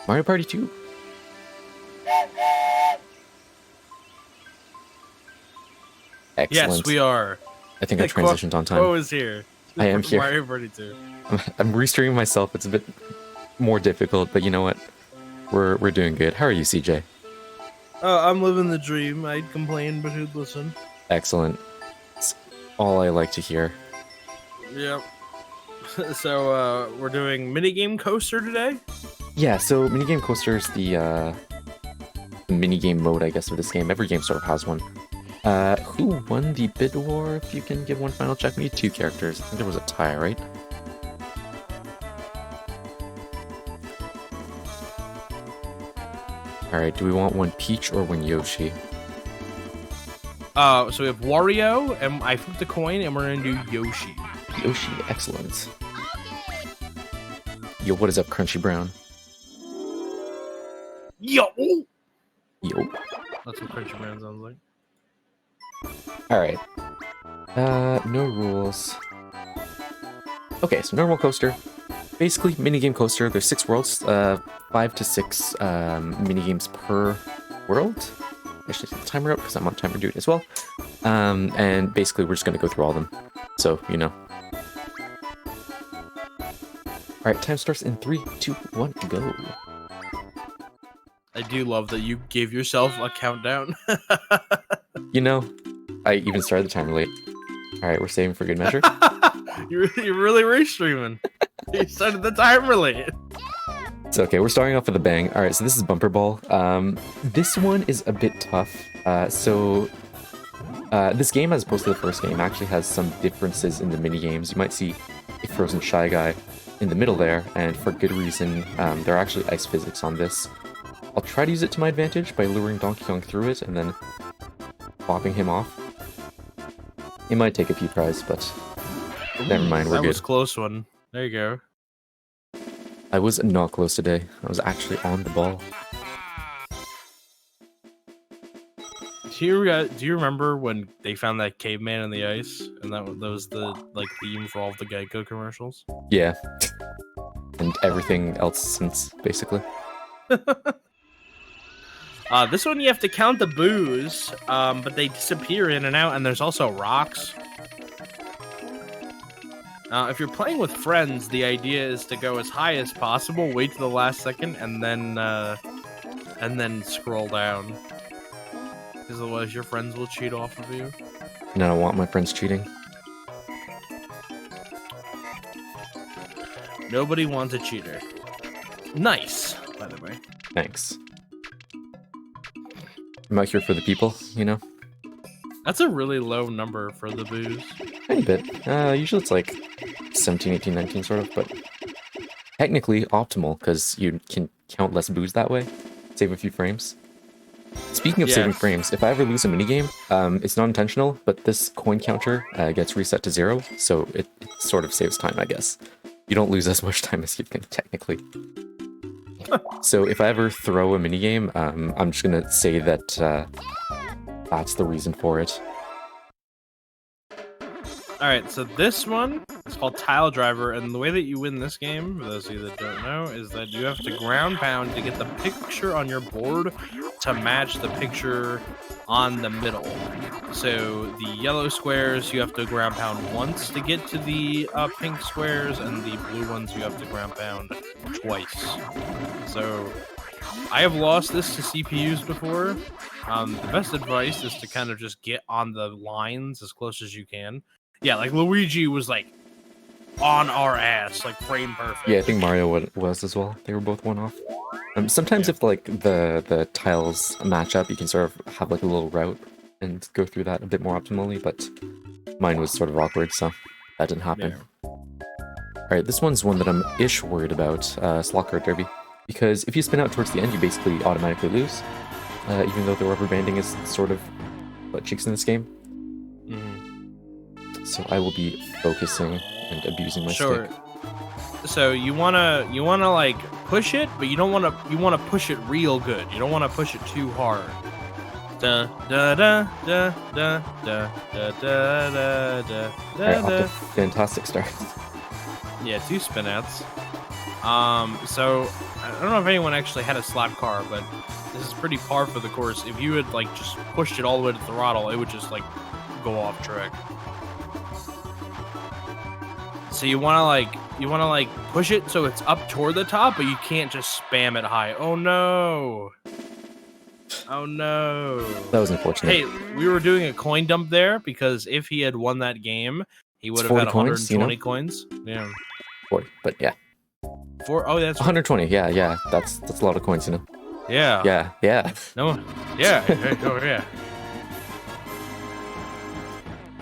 Mario Party 2. Excellent. Yes, we are. I think I transitioned on time. Quo is here. I am here. Mario Party 2. I'm restreaming myself. It's a bit more difficult, but you know what? We're doing good. How are you, CJ? I'm living the dream. I'd complain, but who'd listen? Excellent. It's all I like to hear. Yep. So, we're doing Minigame Coaster today? Yeah, so Minigame Coaster is the minigame mode, I guess, of this game. Every game sort of has one. Who won the bid war? If you can give one final check. We need 2 characters. I think there was a tie, right? Alright, do we want one Peach or one Yoshi? So we have Wario, and I flipped the coin, and we're gonna do Yoshi. Yoshi, excellent. Yo, what is up, Crunchy Brown? Yo! Yo. That's what Crunchy Brown sounds like. Alright. No rules. Okay, so normal coaster. Basically, minigame coaster. There's 6 worlds, 5 to 6 minigames per world. I should take the timer out because I'm on timer duty as well. And basically, we're just going to go through all of them. So, you know. Alright, time starts in 3, 2, 1, go. I do love that you gave yourself a countdown. You know, I even started the timer late. Alright, we're saving for good measure. You're really restreaming. You started the timer late. It's okay, we're starting off with a bang. Alright, so this is Bumper Ball. This one is a bit tough. This game, as opposed to the first game, actually has some differences in the mini-games. You might see a Frozen Shy Guy in the middle there, and for good reason. There are actually ice physics on this. I'll try to use it to my advantage by luring Donkey Kong through it and then popping him off. It might take a few tries, but never mind, we're good. That was a close one. There you go. I was not close today. I was actually on the ball. Do you remember when they found that caveman in the ice, and that was the theme for all of the Geico commercials? Yeah, and everything else since, basically. This one you have to count the boos, but they disappear in and out, and there's also rocks. If you're playing with friends, the idea is to go as high as possible, wait to the last second, and then scroll down. Because otherwise your friends will cheat off of you. And I don't want my friends cheating. Nobody wants a cheater. Nice, by the way. Thanks. I'm out here for the people, you know? That's a really low number for the boos. Tiny bit. Usually it's like 17, 18, 19 sort of, but technically optimal because you can count less boos that way. Save a few frames. Speaking of saving frames, if I ever lose a minigame, it's not intentional, but this coin counter gets reset to 0, so it sort of saves time, I guess. You don't lose as much time as you think, technically. So if I ever throw a minigame, I'm just gonna say that that's the reason for it. Alright, so this one is called Tile Driver, and the way that you win this game, for those of you that don't know, is that you have to ground pound to get the picture on your board to match the picture on the middle. So the yellow squares you have to ground pound once to get to the pink squares, and the blue ones you have to ground pound twice. So I have lost this to CPUs before. The best advice is to kind of just get on the lines as close as you can. Yeah, like Luigi was like on our ass, like frame perfect. Yeah, I think Mario was as well. They were both one off. Sometimes if like the tiles match up, you can sort of have like a little route and go through that a bit more optimally, but mine was sort of awkward, so that didn't happen. Yeah. Alright, this one's one that I'm ish worried about, Slot Cart Derby. Because if you spin out towards the end, you basically automatically lose. Even though the rubber banding is sort of butt cheeks in this game. So I will be focusing and abusing my stick. So you wanna like push it, but you wanna push it real good. You don't wanna push it too hard. Da da da da da da da da da da. Alright, off to a fantastic start. Yeah, 2 spin outs. So I don't know if anyone actually had a slot car, but this is pretty par for the course. If you had like just pushed it all the way to the throttle, it would just like go off track. So you want to like push it so it's up toward the top, but you can't just spam it high. Oh no. Oh no. That was unfortunate. Hey, we were doing a coin dump there because if he had won that game, he would have had 120 coins. Yeah. 40, but yeah. Oh, that's 120. Yeah. That's a lot of coins, you know. Yeah. Yeah. No. Yeah. Oh yeah.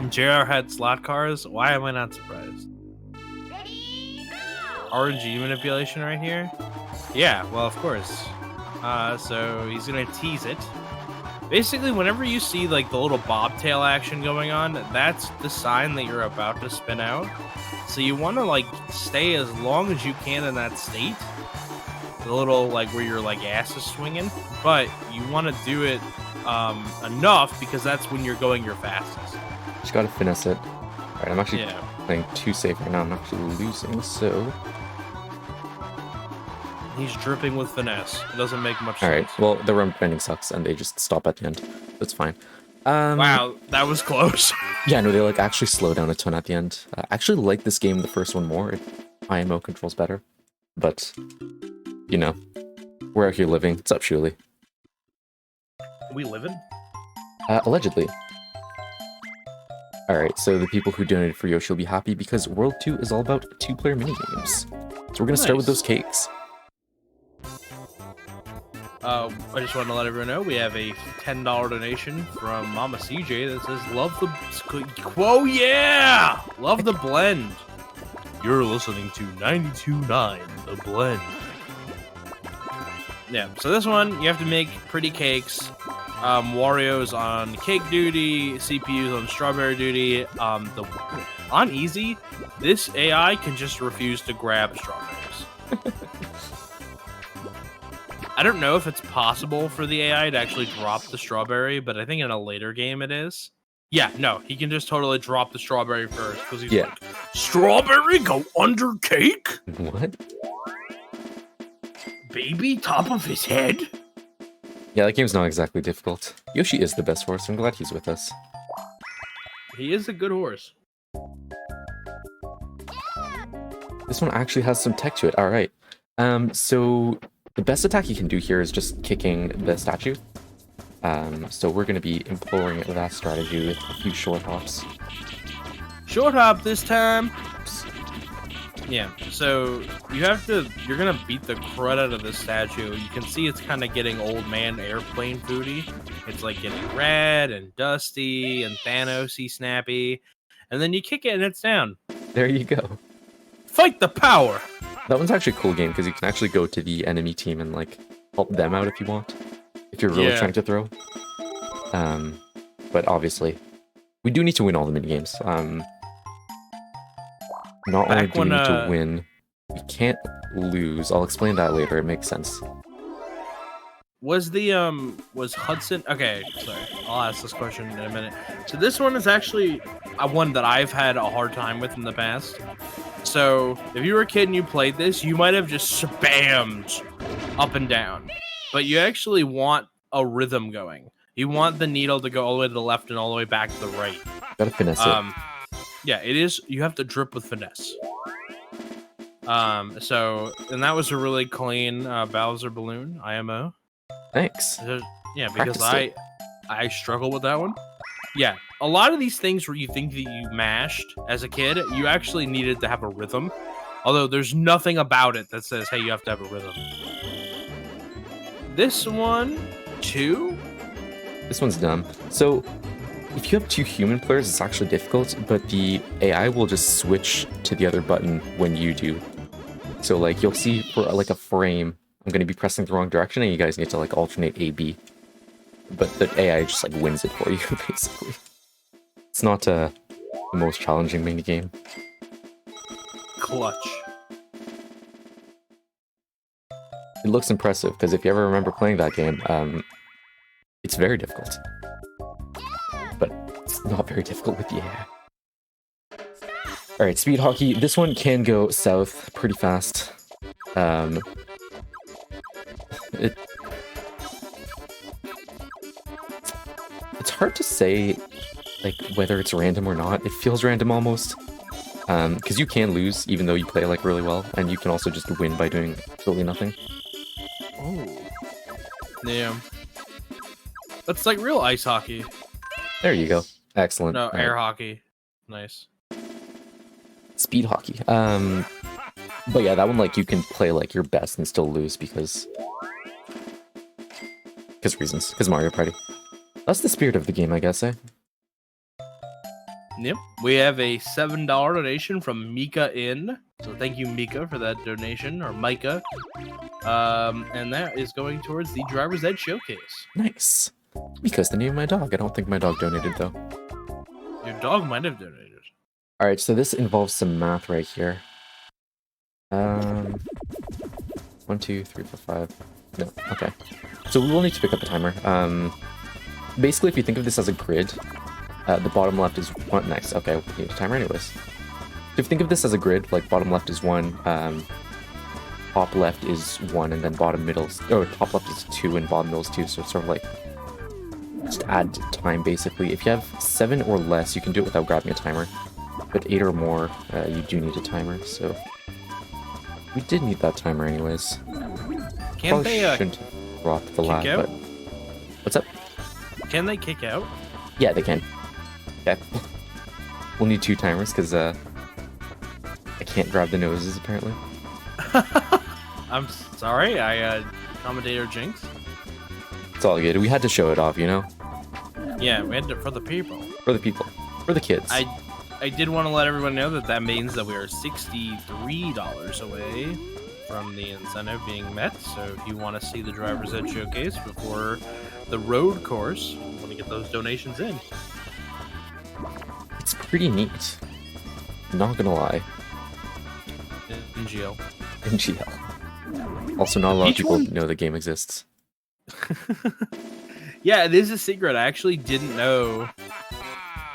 JR had slot cars. Why am I not surprised? RNG manipulation right here. Yeah. Well, of course. So he's gonna tease it. Basically, whenever you see like the little bobtail action going on, that's the sign that you're about to spin out. So you want to like stay as long as you can in that state. The little like where your like ass is swinging, but you want to do it enough because that's when you're going your fastest. Just gotta finesse it. All right, I'm actually playing too safe right now. I'm actually losing, so. He's dripping with finesse. It doesn't make much sense. Alright, well, the run bending sucks, and they just stop at the end. That's fine. Wow, that was close. Yeah, no, they like actually slow down a ton at the end. I actually like this game, the first one, more. IMO controls better. But, you know, we're out here living. What's up, Shuli? We living? Allegedly. Alright, so the people who donated for Yoshi will be happy because World 2 is all about 2-player minigames. So we're gonna start with those cakes. I just want to let everyone know we have a $10 donation from Mama CJ that says, "Love the whoa, yeah, love the blend." You're listening to 92.9 The Blend. Yeah, so this one you have to make pretty cakes. Wario's on cake duty, CPU's on strawberry duty. On easy, this AI can just refuse to grab strawberries. I don't know if it's possible for the AI to actually drop the strawberry, but I think in a later game it is. Yeah, no, he can just totally drop the strawberry first because he's like, strawberry go under cake? What? Baby, top of his head? Yeah, that game's not exactly difficult. Yoshi is the best horse. I'm glad he's with us. He is a good horse. This one actually has some tech to it. All right. So the best attack you can do here is just kicking the statue. So we're going to be employing that strategy with a few short hops. Short hop this time. Yeah, so you're gonna beat the crud out of this statue. You can see it's kind of getting old man airplane foody. It's like getting red and dusty and Thanos-y snappy. And then you kick it and it's down. There you go. Fight the power! That one's actually a cool game because you can actually go to the enemy team and like help them out if you want. If you're really trying to throw. But obviously, we do need to win all the minigames. Not only do we need to win, we can't lose. I'll explain that later. It makes sense. Was Hudson... Okay, sorry. I'll ask this question in a minute. So this one is actually one that I've had a hard time with in the past. So if you were a kid and you played this, you might have just spammed up and down. But you actually want a rhythm going. You want the needle to go all the way to the left and all the way back to the right. Gotta finesse it. Yeah, it is. You have to drip with finesse. And that was a really clean Bowser balloon, IMO. Thanks. Yeah, because I struggle with that one. Yeah, a lot of these things where you think that you mashed as a kid, you actually needed to have a rhythm. Although there's nothing about it that says, hey, you have to have a rhythm. This one, too? This one's dumb. So, if you have two human players, it's actually difficult, but the AI will just switch to the other button when you do. So, like, you'll see for, like, a frame, I'm going to be pressing the wrong direction, and you guys need to, like, alternate A, B. But the AI just, like, wins it for you, basically. It's not the most challenging minigame. Clutch. It looks impressive, because if you ever remember playing that game, it's very difficult. But it's not very difficult with the AI. Alright, speed hockey. This one can go south pretty fast. It it's hard to say like whether it's random or not. It feels random almost. Because you can lose even though you play like really well, and you can also just win by doing absolutely nothing. Oh. Yeah. That's like real ice hockey. There you go. Excellent. No, air hockey. Nice. Speed hockey. But yeah, that one like you can play like your best and still lose because reasons. Because Mario Party. That's the spirit of the game, I guess, eh? Yep. We have a $7 donation from Mika In. So thank you, Mika, for that donation, or Micah. And that is going towards the Driver's Ed Showcase. Nice. Mika's the name of my dog. I don't think my dog donated, though. Your dog might have donated. Alright, so this involves some math right here. 1, 2, 3, 4, 5. No, okay. So we will need to pick up a timer. Basically, if you think of this as a grid, the bottom left is 1. Nice, okay, we need a timer anyways. So if you think of this as a grid, like bottom left is 1, top left is 1, and then bottom middle, top left is 2, and bottom middle is 2, so it's sort of like, just add time basically. If you have 7 or less, you can do it without grabbing a timer. But 8 or more, you do need a timer, so we did need that timer anyways. Can't they shouldn't have brought the lab, out? but what's up? Can they kick out? Yeah, they can. Okay. We'll need 2 timers because I can't grab the noses apparently. I'm sorry, commentator Jinx. It's all good. We had to show it off, you know? Yeah, we had to for the people. For the people. For the kids. I did want to let everyone know that that means that we are $63 away from the incentive being met. So if you want to see the Driver's Ed Showcase before the road course, you want to get those donations in. It's pretty neat. Not gonna lie. In GL. In GL. Also, not a lot of people know the game exists. Yeah, it is a secret. I actually didn't know.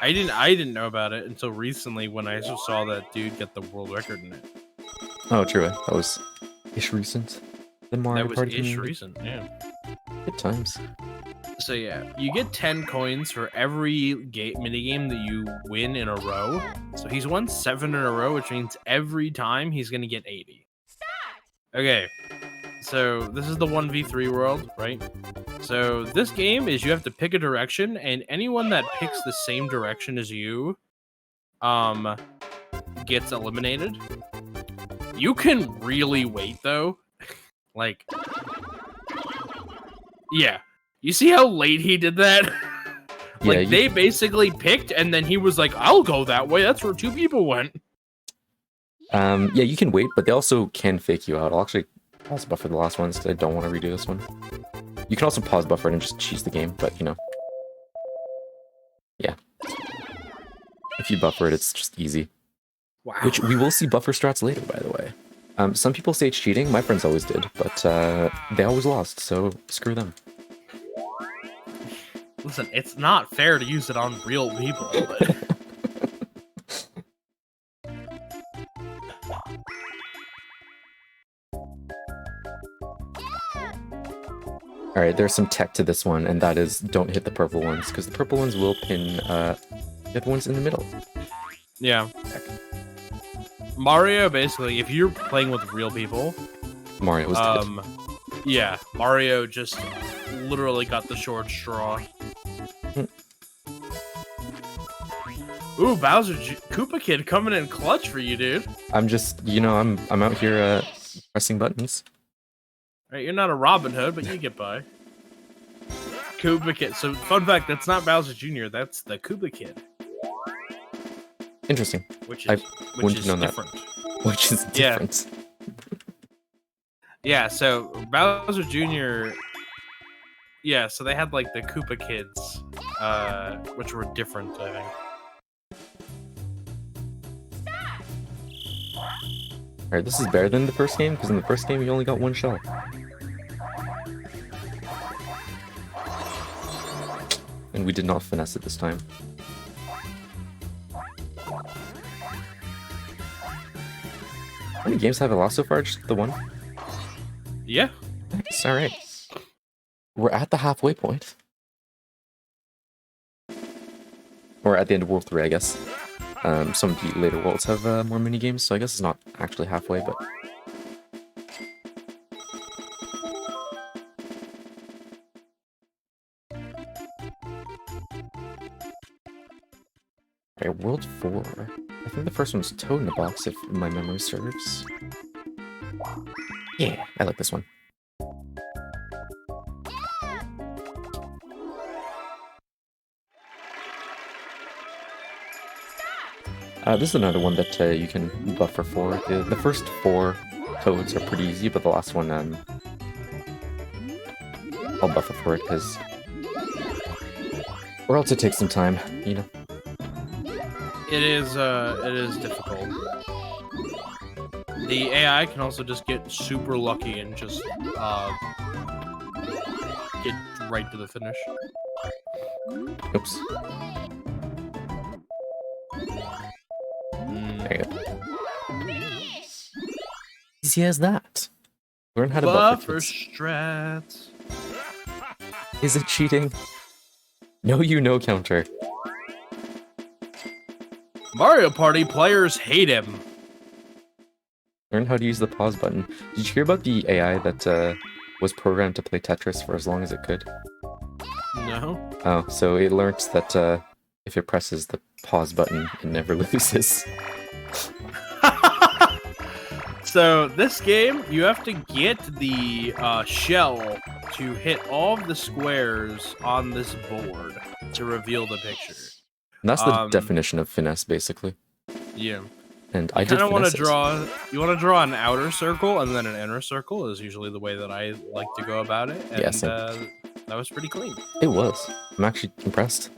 I didn't know about it until recently when I just saw that dude get the world record in it. Oh, true. That was ish recent. The Mario Party That was ish community. recent, yeah. Good times. So yeah, you get 10 coins for every minigame that you win in a row. So he's won 7 in a row, which means every time he's gonna get 80. Okay, so this is the 1v3 world, right? So this game is you have to pick a direction, and anyone that picks the same direction as you, gets eliminated. You can really wait though, like, yeah. You see how late he did that? Like, Yeah, they basically picked, and then he was like, I'll go that way. That's where 2 people went. Yeah, you can wait, but they also can fake you out. I'll actually pause buffer the last ones because I don't want to redo this one. You can also pause buffer it and just cheese the game, but, you know. Yeah. If you buffer it, it's just easy. Wow. Which we will see buffer strats later, by the way. Some people say it's cheating. My friends always did, but they always lost, so screw them. Listen, it's not fair to use it on real people, but... Alright, there's some tech to this one, and that is don't hit the purple ones, because the purple ones will pin the other ones in the middle. Yeah. Mario, basically, if you're playing with real people... Mario was dead. Yeah, Mario just literally got the short straw. Ooh, Bowser Koopa Kid coming in clutch for you, dude. I'm just, you know, I'm out here pressing buttons. Right, you're not a Robin Hood, but you get by. Koopa Kid. So, fun fact, that's not Bowser Jr., that's the Koopa Kid. Interesting. Which I is wouldn't have known different. that. Which is different. Yeah, so Bowser Jr. Yeah, so they had like the Koopa Kids, which were different, I think. Alright, this is better than the first game, because in the first game you only got 1 shell. And we did not finesse it this time. How many games have I lost so far? Just the one? Yeah. Nice. All right. We're at the halfway point. Or at the end of World 3, I guess. Some of the later worlds have more mini-games, so I guess it's not actually halfway, but... Alright, World 4. I think the first one's Toad in the Box, if my memory serves. Yeah, I like this one. This is another one that you can buffer for. The first 4 Toads are pretty easy, but the last one, I'll buffer for it, because... Or else it takes some time, you know? It is difficult. The AI can also just get super lucky and just get right to the finish. Oops. There you go. Easy as that. Learn how to buffer strats. Is it cheating? No, you know counter. Mario Party players hate him. Learn how to use the pause button. Did you hear about the AI that was programmed to play Tetris for as long as it could? No. Oh, so it learned that if it presses the pause button, it never loses. So this game, you have to get the shell to hit all of the squares on this board to reveal the picture. And that's the definition of finesse, basically. Yeah. And I did want to draw. You want to draw an outer circle and then an inner circle is usually the way that I like to go about it. And yes, that was pretty clean. It was. I'm actually impressed.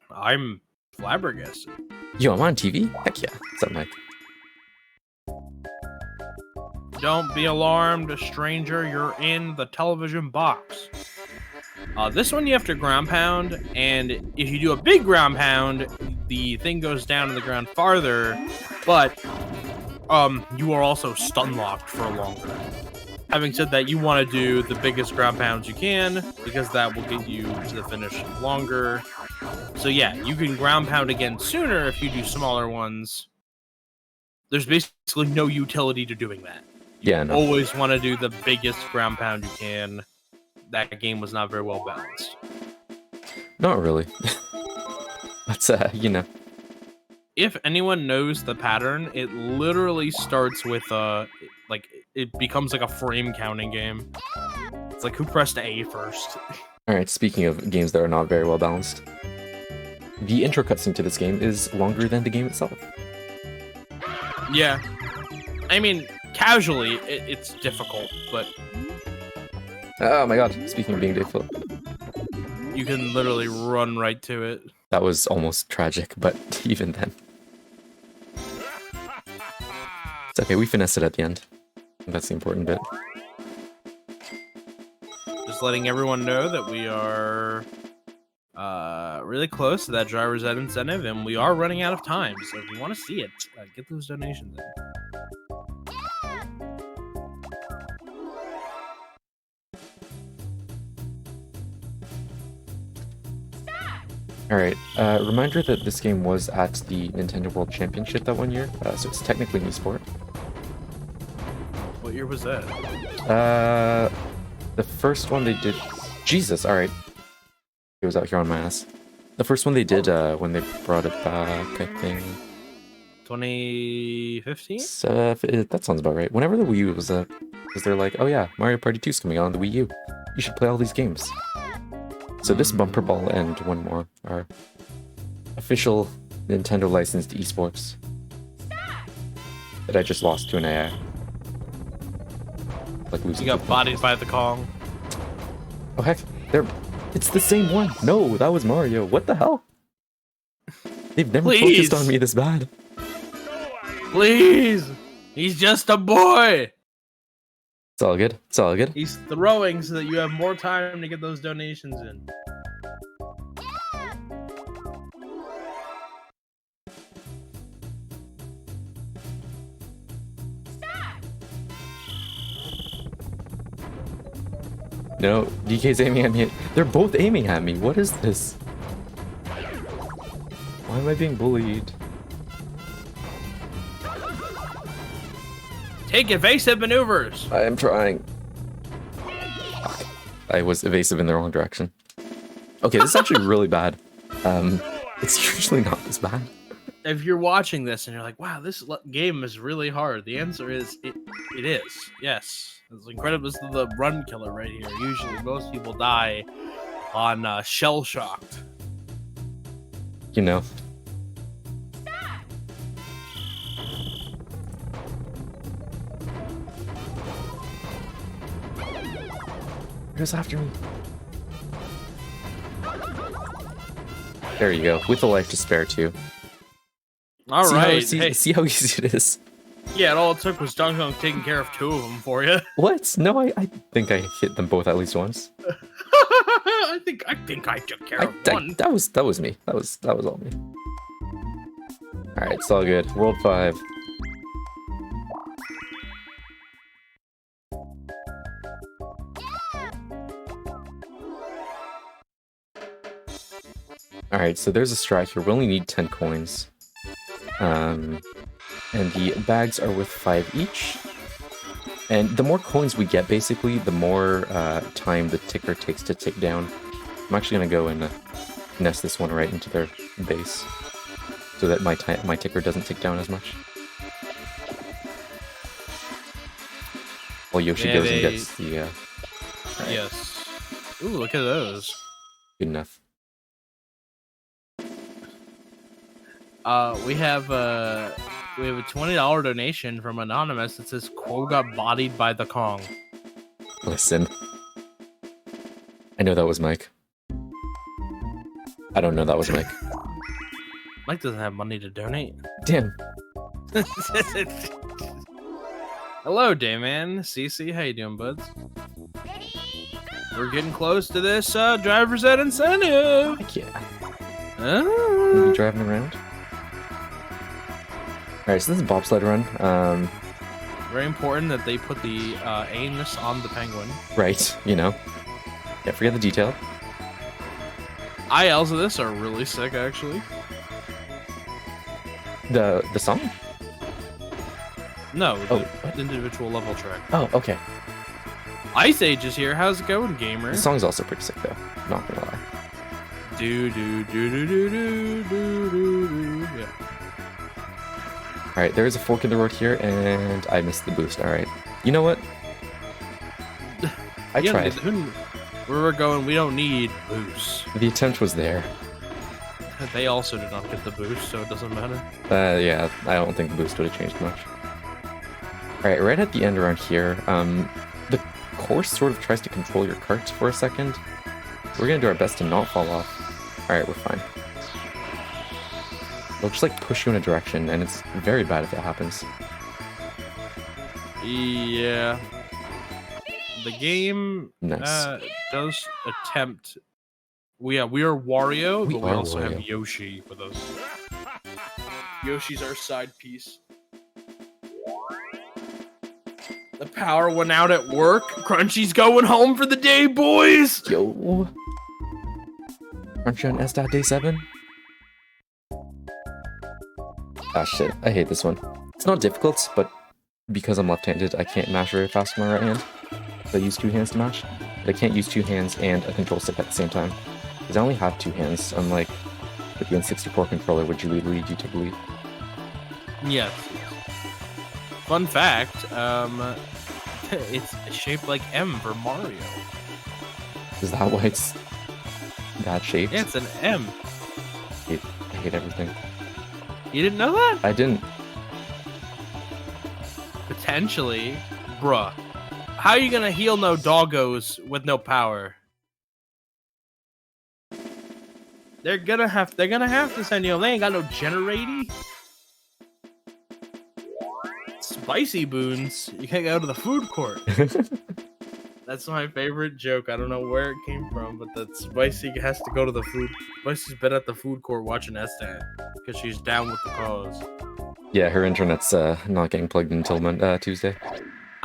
I'm flabbergasted. Yo, I'm on TV? Heck yeah. What's up, Mike? Don't be alarmed, stranger. You're in the television box. This one you have to ground pound, and if you do a big ground pound, the thing goes down to the ground farther, but you are also stun locked for longer. Having said that, you want to do the biggest ground pounds you can, because that will get you to the finish longer. So yeah, you can ground pound again sooner if you do smaller ones. There's basically no utility to doing that. Yeah, no. Always want to do the biggest ground pound you can. That game was not very well balanced. Not really. But, you know. If anyone knows the pattern, it literally starts with, it becomes like a frame counting game. It's like, who pressed A first? Alright, speaking of games that are not very well balanced. The intro cutscene to this game is longer than the game itself. Yeah. I mean, casually, it's difficult, but... Oh my god, speaking of being difficult. You can literally run right to it. That was almost tragic, but even then. It's okay, we finessed it at the end. That's the important bit. Just letting everyone know that we are really close to that driver's ed incentive, and we are running out of time. So if you want to see it, get those donations in. Alright, reminder that this game was at the Nintendo World Championship that one year, so it's technically an esport. What year was that? The first one they did... Jesus, alright. It was out here on my ass. The first one they did, when they brought it back, I think... 2015? That sounds about right. Whenever the Wii U was up, because they're like, oh yeah, Mario Party 2's coming out on the Wii U. You should play all these games. So this bumper ball and one more are official Nintendo licensed esports that I just lost to an AI. Like losing. You got bodied by the Kong. Oh heck, it's the same one. No, that was Mario. What the hell? They've never focused on me this bad. Please, he's just a boy. It's all good. It's all good. He's throwing so that you have more time to get those donations in. No, DK's aiming at me. They're both aiming at me. What is this? Why am I being bullied? Take evasive maneuvers. I am trying. I was evasive in the wrong direction. Okay, this is actually really bad. It's usually not this bad. If you're watching this and you're like, wow, this game is really hard, the answer is it is. Yes. It's incredible. This is the run killer right here. Usually most people die on shell shocked. You know. Who's after me? There you go. With a life to spare too. All right. See how easy it is. Yeah, all it took was Dunk Dunk taking care of 2 of them for you. What? No, I think I hit them both at least once. I think I took care of one. That was me. That was all me. All right, it's all good. World 5. All right, so there's a strat here. We only need 10 coins. And the bags are worth 5 each. And the more coins we get, basically, the more time the ticker takes to tick down. I'm actually going to go and nest this one right into their base, so that my ticker doesn't tick down as much. While Yoshi goes and gets the... Right. Yes. Ooh, look at those. Good enough. We have a $20 donation from Anonymous that says Quo got bodied by the Kong. Listen. I know that was Mike. I don't know that was Mike. Mike doesn't have money to donate. Damn. Hello, Dayman. CC, how you doing, buds? We're getting close to this driver's ed incentive. Heck yeah. Oh. We'll be driving around. Alright, so this is Bobsled Run. Very important that they put the anus on the penguin. Right, you know. Yeah, forget the detail. ILs of this are really sick, actually. The song? No, Oh, the what? individual level track. Oh, okay. Ice Age is here. How's it going, gamer? The song's also pretty sick, though. Not gonna lie. Do do do do do do do do. Yeah. Alright, there is a fork in the road here, and I missed the boost. Alright. You know what? I tried. Where we're going, we don't need boost. The attempt was there. They also did not get the boost, so it doesn't matter. Yeah, I don't think the boost would have changed much. Alright, right at the end around here, the course sort of tries to control your cart for a second. We're gonna do our best to not fall off. Alright, we're fine. They'll just like push you in a direction, and it's very bad if it happens. Yeah. The game Nice. does attempt. We are Wario, but we are also Wario. have Yoshi with us. Yoshi's our side piece. The power went out at work. Crunchy's going home for the day, boys. Yo! Aren't you on SDAT day 7? Ah shit, I hate this one. It's not difficult, but because I'm left-handed, I can't mash very fast with my right hand. So I use 2 hands to mash. But I can't use 2 hands and a control stick at the same time. Because I only have 2 hands, unlike with the N64 controller, which you lead, you take the lead. Yes. Fun fact, it's shaped like M for Mario. Is that why it's that shaped? Yeah, it's an M. I hate everything. You didn't know that? I didn't. Potentially. Bruh. How are you gonna heal no doggos with no power? They're gonna have to send you. They ain't got no generaty. Spicy boons. You can't go to the food court. That's my favorite joke. I don't know where it came from, but that Spicy has to go to the food. Spicy's been at the food court watching SDAT because she's down with the cause. Yeah, her internet's not getting plugged in until Tuesday.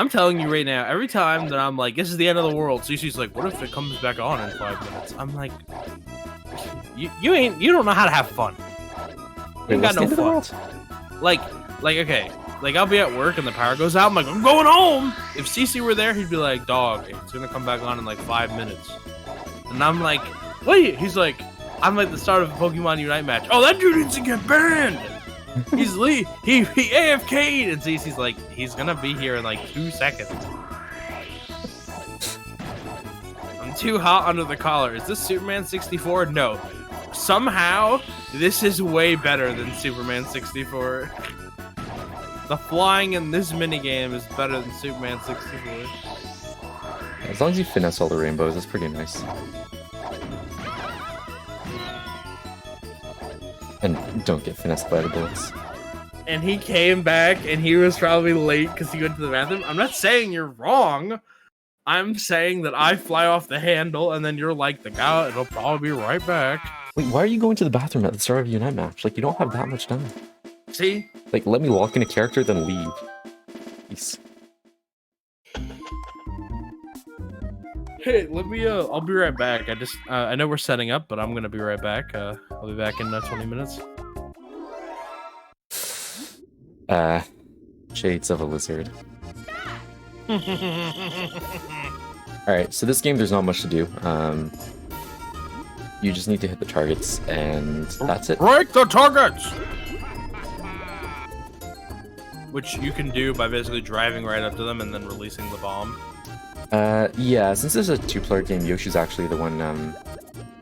I'm telling you right now, every time that I'm like, this is the end of the world, Cece's like, what if it comes back on in 5 minutes? I'm like, you don't know how to have fun. You ain't got no fun. Like, okay, like I'll be at work and the power goes out. I'm like, I'm going home. If Cece were there, he'd be like, dog, it's gonna come back on in like 5 minutes. And I'm like, wait. He's like, I'm like the start of a Pokemon Unite match. Oh, that dude needs to get banned. He's he AFK'd, and Cece's like, he's gonna be here in like 2 seconds. I'm too hot under the collar. Is this Superman 64? No. Somehow, this is way better than Superman 64. The flying in this minigame is better than Superman 64. As long as you finesse all the rainbows, it's pretty nice. And don't get finessed by the bullets. And he came back, and he was probably late because he went to the bathroom. I'm not saying you're wrong. I'm saying that I fly off the handle, and then you're like, the guy, it'll probably be right back. Wait, why are you going to the bathroom at the start of a Unite match? Like, you don't have that much time. See? Like, let me lock in a character, then leave. Peace. Hey, let me, I'll be right back. I know we're setting up, but I'm gonna be right back. I'll be back in 20 minutes. Shades of a lizard. Alright, so this game, there's not much to do. You just need to hit the targets, and that's it. Break the targets! Which you can do by basically driving right up to them and then releasing the bomb. Yeah, since this is a 2-player game, Yoshi's actually the one,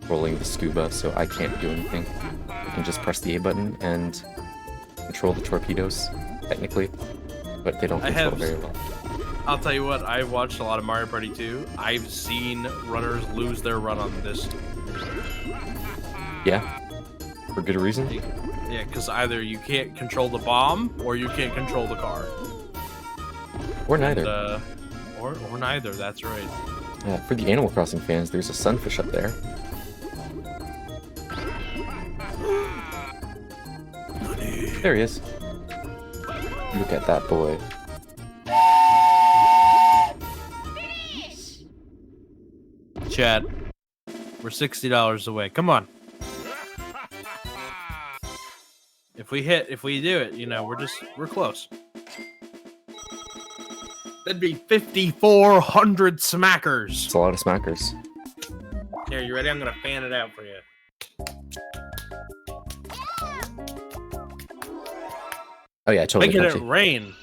rolling the scuba, so I can't do anything. I can just press the A button and control the torpedoes, technically, but they don't control very well. I'll tell you what, I watched a lot of Mario Party 2. I've seen runners lose their run on this. Yeah? For good reason? Yeah, because either you can't control the bomb, or you can't control the car. Or neither. And, or neither, that's right. Yeah, for the Animal Crossing fans, there's a sunfish up there. There he is. Look at that boy. Chad, we're $60 away. Come on. If we do it, you know, we're close. That'd be 5,400 smackers. It's a lot of smackers. Here, you ready? I'm gonna fan it out for you. Oh yeah, totally. Making it rain.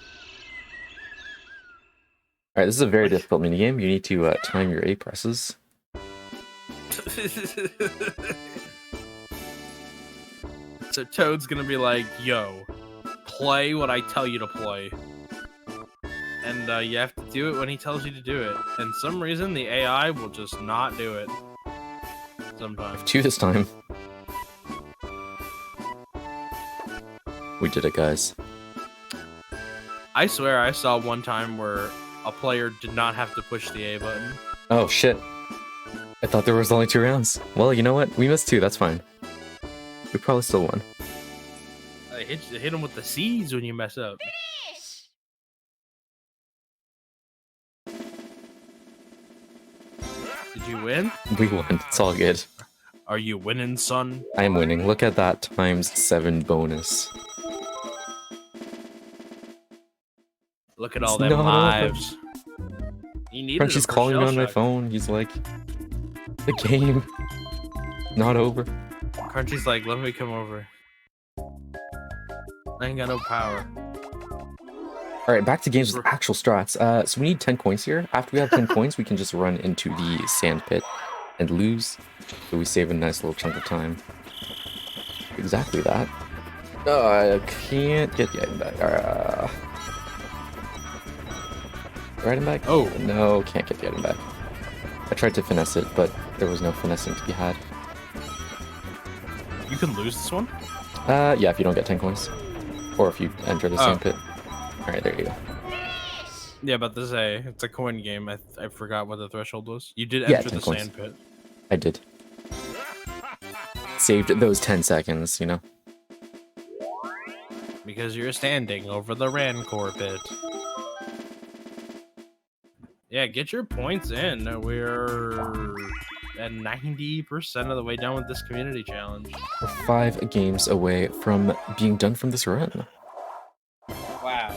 Alright, this is a very difficult minigame. You need to time your A presses. So Toad's gonna be like, yo, play what I tell you to play. And you have to do it when he tells you to do it. And some reason, the AI will just not do it. Sometimes. 2 this time. We did it, guys. I swear I saw one time where a player did not have to push the A button. Oh, shit. I thought there was only 2 rounds. Well, you know what? We missed 2, that's fine. We probably still won. Hit him with the C's when you mess up. Did you win? We won. It's all good. Are you winning, son? I am winning. Look at that ×7 bonus. Look at all them lives. Crunchy's calling me on my phone. He's like, the game, not over. Crunchy's like, let me come over. I ain't got no power. Alright, back to games with actual strats. So we need 10 coins here. After we have 10 coins, we can just run into the sand pit and lose. So we save a nice little chunk of time. Exactly that. Oh, I can't get the item back. Item back? Oh. No, can't get the item back. I tried to finesse it, but there was no finessing to be had. You can lose this one? Yeah, if you don't get 10 coins. Or if you enter the sand pit. Alright, there you go. Yeah, but it's a coin game. I forgot what the threshold was. You did enter the coins. sand pit. I did. Saved those 10 seconds, you know? Because you're standing over the Rancor pit. Yeah, get your points in. We're at 90% of the way done with this community challenge. We're 5 games away from being done from this run. Wow.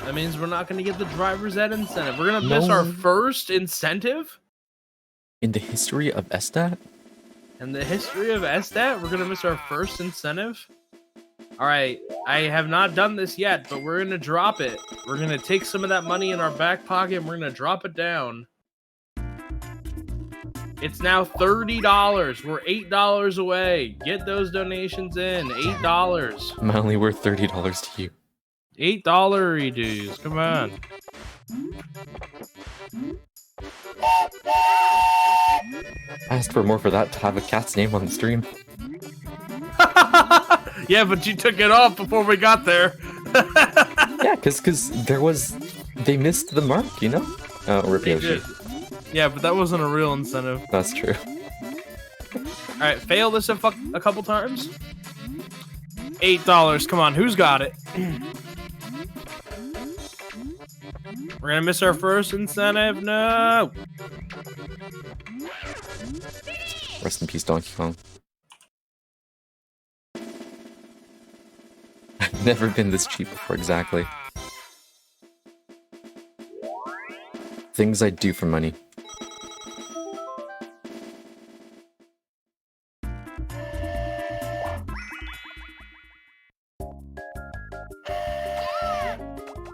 That means we're not going to get the driver's ed incentive. We're going to miss our first incentive? In the history of SDAT? In the history of SDAT, we're going to miss our first incentive? Alright, I have not done this yet, but we're going to drop it. We're going to take some of that money in our back pocket and we're going to drop it down. It's now $30. We're $8 away. Get those donations in. $8. I'm only worth $30 to you. $8 dues. Come on. I asked for more for that to have a cat's name on the stream. Yeah, but you took it off before we got there. Yeah, because they missed the mark, you know? Rip Yoshi. Yeah, but that wasn't a real incentive. That's true. Alright, fail this a couple times. $8. Come on, who's got it? We're gonna miss our first incentive. No. Rest in peace, Donkey Kong. I've never been this cheap before, exactly. Things I do for money.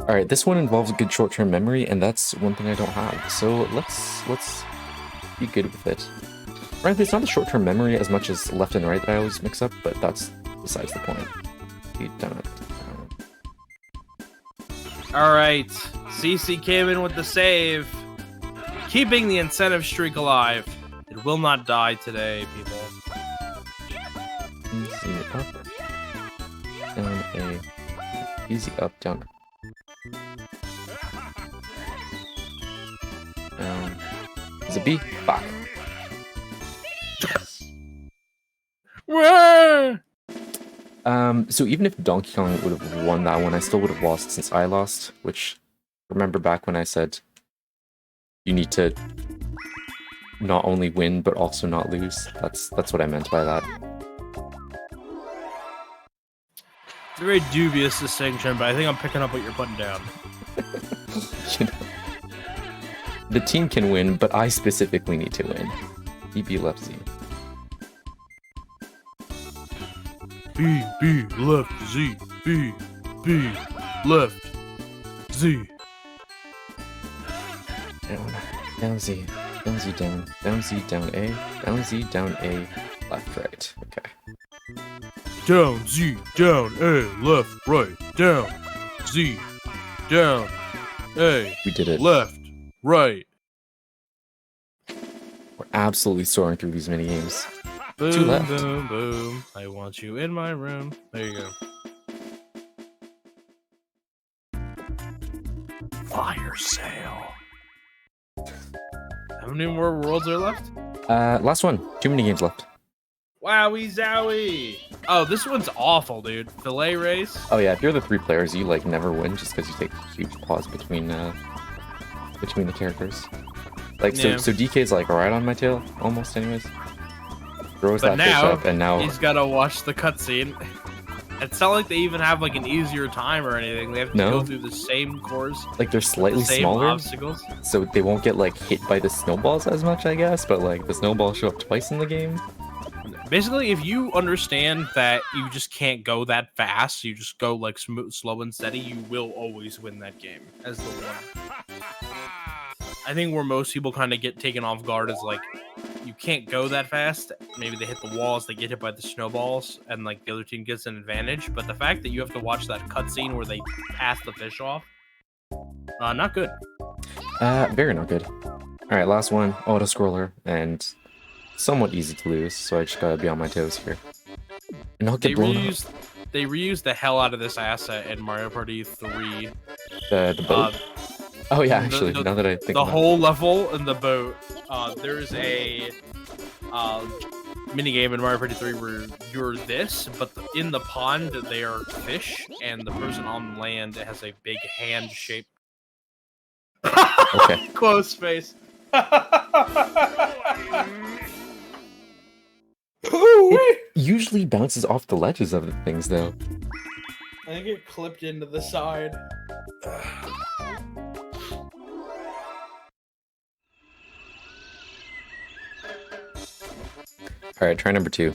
Alright, this one involves a good short-term memory, and that's one thing I don't have. So let's be good with it. Frankly, it's not the short-term memory as much as left and right that I always mix up, but that's besides the point. Alright, CC came in with the save. Keeping the incentive streak alive. It will not die today, people. Easy up. Down A. Easy up, down. Is it B? Fuck. So even if Donkey Kong would have won that one, I still would have lost since I lost, which, remember back when I said you need to not only win, but also not lose? That's what I meant by that. It's a very dubious distinction, but I think I'm picking up what you're putting down. You know, the team can win, but I specifically need to win. B left Z. B left Z. B left Z. Down Z. Down Z down. Down Z down A. Down Z down A. Left right. Okay. Down Z down A. Left right. Down Z down A. We did it. Left right. We're absolutely soaring through these mini games. Boom, 2 left. boom, boom. I want you in my room. There you go. Fire sale. How many more worlds are left? Last one. 2 mini games left. Wowie zowie. Oh, this one's awful, dude. Fillet race. Oh yeah, if you're the 3 players, you like never win just because you take a huge pause between the characters. Like so DK's like right on my tail almost, anyways. Throws But that fish now, up, and now he's gotta watch the cutscene. It's not like they even have like an easier time or anything. They have to go through the same course. Like they're slightly same smaller, obstacles. so they won't get like hit by the snowballs as much, I guess. But like the snowballs show up twice in the game. Basically, if you understand that you just can't go that fast, you just go like slow and steady, you will always win that game as the one. I think where most people kind of get taken off guard is like, you can't go that fast. Maybe they hit the walls, they get hit by the snowballs, and like the other team gets an advantage. But the fact that you have to watch that cutscene where they pass the fish off, not good. Very not good. All right, last one, auto scroller, and somewhat easy to lose. So I just gotta be on my toes here. And I'll get blown up. They reused the hell out of this asset in Mario Party 3. The boat. Oh yeah, actually, now that I think the whole level in the boat, there's a minigame in Mario Party 3 where you're this, but in the pond they are fish, and the person on land has a big hand shape. Okay. Close face. It usually bounces off the ledges of the things, though. I think it clipped into the side. All right, try number 2.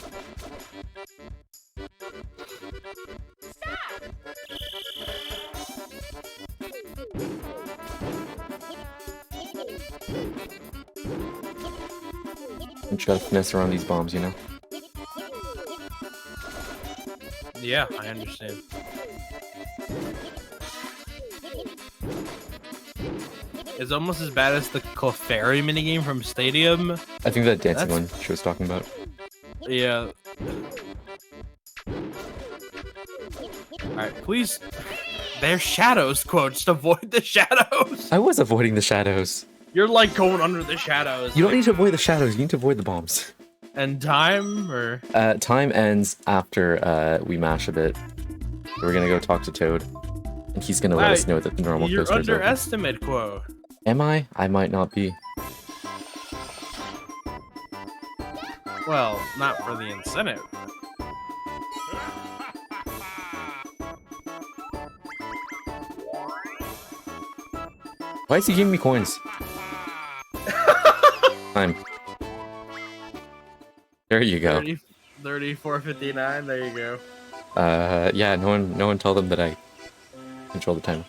And try to finesse around these bombs, you know? Yeah, I understand. It's almost as bad as the Clefairy minigame from Stadium. I think that dancing one she was talking about. Yeah. Alright, please. They're shadows, quote. Just avoid the shadows. I was avoiding the shadows. You're like going under the shadows. You don't need to avoid the shadows, you need to avoid the bombs. And time, or? Time ends after we mash a bit. We're gonna go talk to Toad. And he's gonna let us know that the normal You're coasters are. underestimate, quote. Am I? I might not be. Well, not for the incentive. Why is he giving me coins? Time. There you go. 34.59. There you go. Yeah. No one told them that I control the time.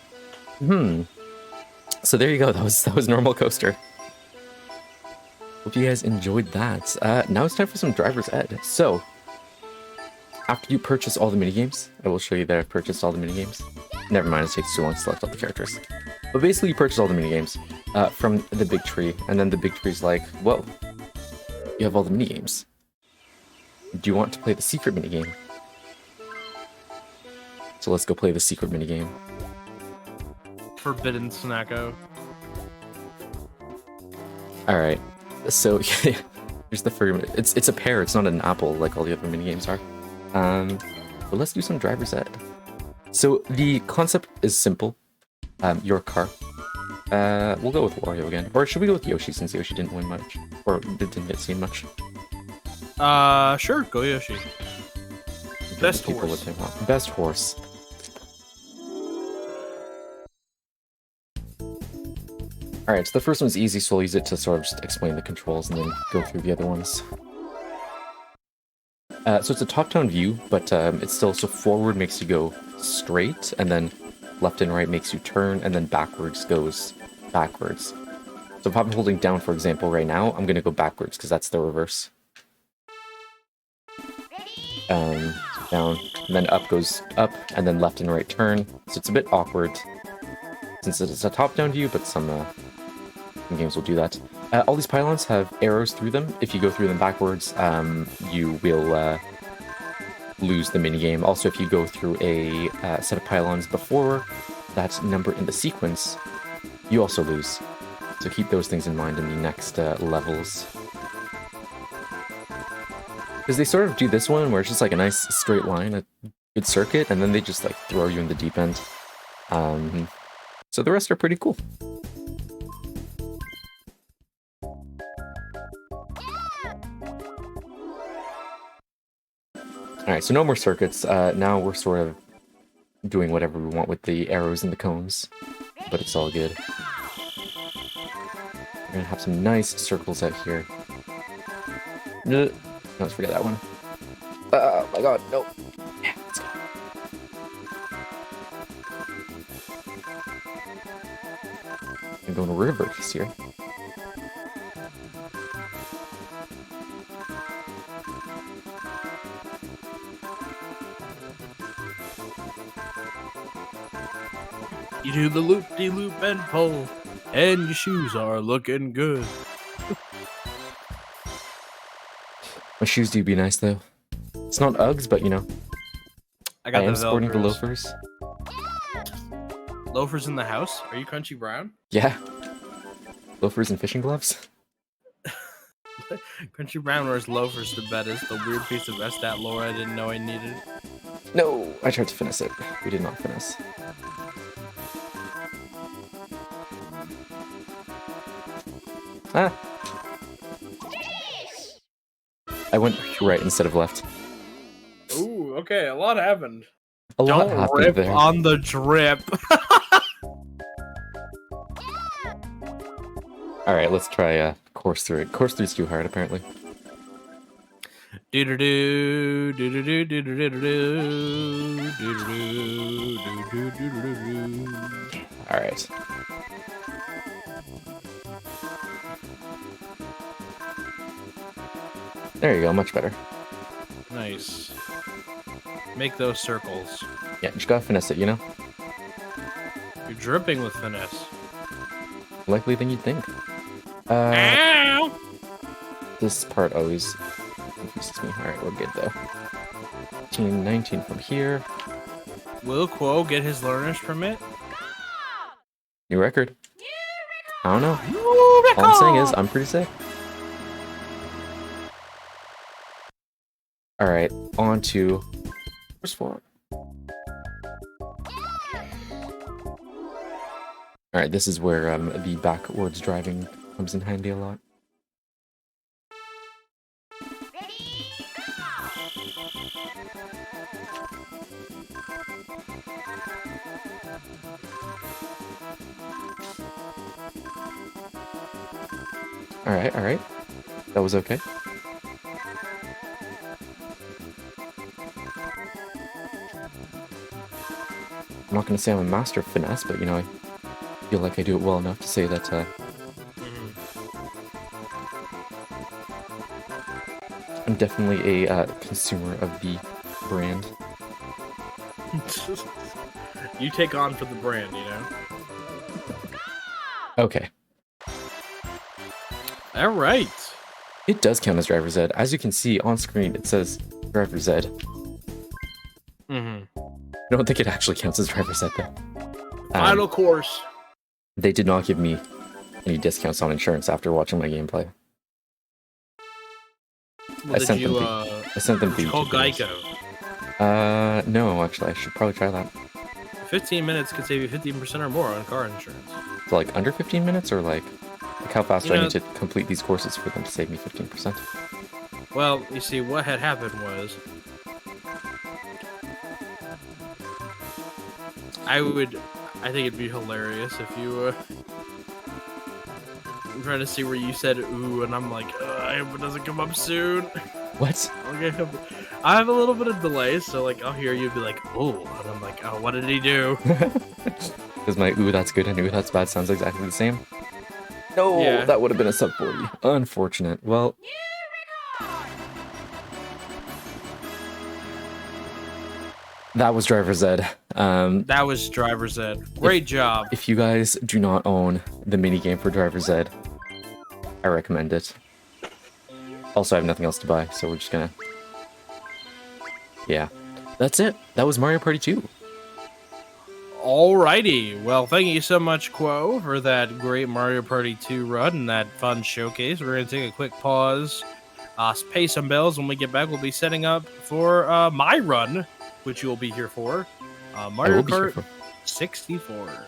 So there you go. That was normal coaster. Hope you guys enjoyed that. Now it's time for some driver's ed. So after you purchase all the minigames, I will show you that I've purchased all the minigames. Never mind, it takes too long to select all the characters. But basically, you purchase all the minigames from the big tree, and then the big tree's like, whoa, you have all the minigames. Do you want to play the secret minigame? So let's go play the secret minigame. Forbidden Snacko. Alright, so here's the first. It's a pear, it's not an apple like all the other minigames are. But let's do some driver's ed. So the concept is simple. Your car. We'll go with Wario again. Or should we go with Yoshi since Yoshi didn't win much? Or didn't get seen much? Sure, go Yoshi. Best People horse. would think, best horse. Alright, so the first one's easy, so I'll use it to sort of just explain the controls and then go through the other ones. So it's a top-down view, but it's still, so forward makes you go straight, and then left and right makes you turn, and then backwards goes backwards. So if I'm holding down, for example, right now, I'm going to go backwards, because that's the reverse. Down, and then up goes up, and then left and right turn. So it's a bit awkward, since it's a top-down view, but some games will do that. All these pylons have arrows through them. If you go through them backwards, you will lose the minigame. Also, if you go through a set of pylons before that number in the sequence, you also lose. So keep those things in mind in the next levels. Because they sort of do this one where it's just like a nice straight line, a good circuit, and then they just like throw you in the deep end. So the rest are pretty cool. Alright, so no more circuits. Now we're sort of doing whatever we want with the arrows and the cones, but it's all good. We're gonna have some nice circles out here. No, let's forget that one. Oh my god, no. Yeah, let's go. I'm going to reverse here. You do the loop-de-loop and pull, and your shoes are looking good. My shoes do be nice though. It's not Uggs, but you know. I got I am the sporting the Velcros. loafers. Loafers in the house? Are you Crunchy Brown? Yeah. Loafers and fishing gloves. Crunchy Brown wears loafers to bed is the weird piece of SDAT lore I didn't know I needed. No, I tried to finesse it. We did not finesse. Ah. I went right instead of left. Ooh, okay, a lot happened. A lot Don't happened rip there. on the drip. All right, let's try course through it. Course 3 is too hard, apparently. Do do do do do do do do do do do do do. All right. There you go, much better. Nice. Make those circles. Yeah, just gotta finesse it, you know? You're dripping with finesse. Likely than you'd think. Ow! This part always confuses me. Alright, we're good though. 18, 19 from here. Will Quo get his learner's permit? New record. I don't know. All I'm saying is, I'm pretty sick. Alright, on to course 4. Alright, this is where the backwards driving comes in handy a lot. Alright. That was okay. I'm not going to say I'm a master of finesse, but, you know, I feel like I do it well enough to say that, I'm definitely a consumer of the brand. You take on for the brand, you know? Okay. Alright. It does count as driver's ed. As you can see on screen, it says driver's ed. Mm-hmm. I don't think it actually counts as driver's ed, though. Final course. They did not give me any discounts on insurance after watching my gameplay. Well, I sent them the call YouTube Geico. no, actually, I should probably try that. 15 minutes could save you 15% or more on car insurance. So, like, under 15 minutes, or like how fast do I need to complete these courses for them to save me 15%? Well, you see, what had happened was I think it'd be hilarious if you I'm trying to see where you said ooh, and I'm like, I hope it doesn't come up soon. What? Okay, I have a little bit of delay, so like I'll hear you be like, ooh, and I'm like, oh, what did he do? Because my ooh, that's good and ooh, that's bad sounds exactly the same. No, Yeah. that would have been a sub 40. Unfortunate. Well, that was driver's ed. That was driver's ed. Great job. If you guys do not own the minigame for driver's ed, I recommend it. Also, I have nothing else to buy, so we're just gonna... Yeah. That's it. That was Mario Party 2. Alrighty. Well, thank you so much, Quo, for that great Mario Party 2 run and that fun showcase. We're going to take a quick pause, pay some bills. When we get back, we'll be setting up for my run, which you'll be here for. Mario Kart 64.